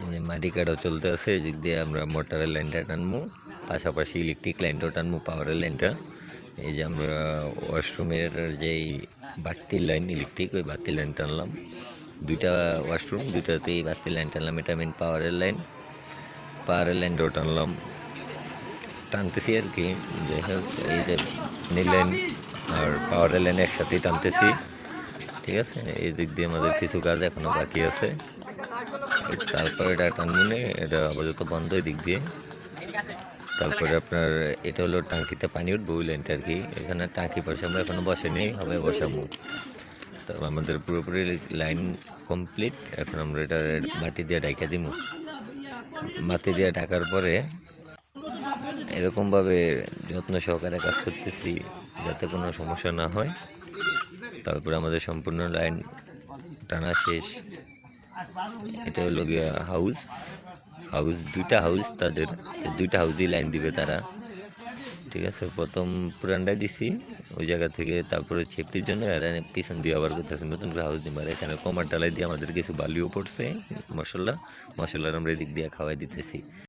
এই যে মাটি কাটা চলতে আছে, এদিক দিয়ে আমরা মোটরের লাইনটা টানবো, পাশাপাশি ইলেকট্রিক লাইনটাও টানবো, পাওয়ারের লাইনটা। এই যে আমরা ওয়াশরুমের যেই বাতির লাইন ইলেকট্রিক, ওই বাতির লাইন টানলাম। দুইটা ওয়াশরুম, দুইটাতেই বাতির লাইন টানলাম। এটা মেন পাওয়ারের লাইন, পাওয়ারের লাইনটাও টানলাম, টানতেছি আর কি। যাই হোক, এই যে নীল লাইন আর পাওয়ারের লাইন একসাথেই টানতেছি, ঠিক আছে। এই দিক দিয়ে আমাদের কিছু কাজ এখনো বাকি আছে, তারপরে এটা টানমুনে এটা আপাতত বন্ধ এই দিক দিয়ে। তারপরে আপনার এটা হলো টাঙ্কিতে পানি উঠবো, ওই লাইনটা আর কি। এখানে টাঙ্কি পাশে আমরা এখনো বসেনি, হবে বসাবো। তারপর আমাদের পুরোপুরি লাইন কমপ্লিট। এখন আমরা এটা মাটি দিয়ে ঢাকা দিব। মাটি দিয়ে ঢাকার পরে এরকমভাবে যত্ন সহকারে কাজ করতেছি যাতে কোনো সমস্যা না হয়। তারপরে আমাদের সম্পূর্ণ লাইন টানা শেষ। এটা হলো গিয়া হাউস, দুইটা হাউস, তাদের দুইটা হাউসই লাইন দিবে তারা, ঠিক আছে। প্রথম পুরানটাই দিছি ওই জায়গা থেকে, তারপরে সেফটির জন্য এরা পিছন দিয়ে আবার করতেছে নতুন করে হাউস দিবার। এখানে কমার ডালাই দিয়ে আমাদের কিছু বালিও পড়ছে, মশলার আমরা এদিক দিয়ে খাওয়াই দিতেছি।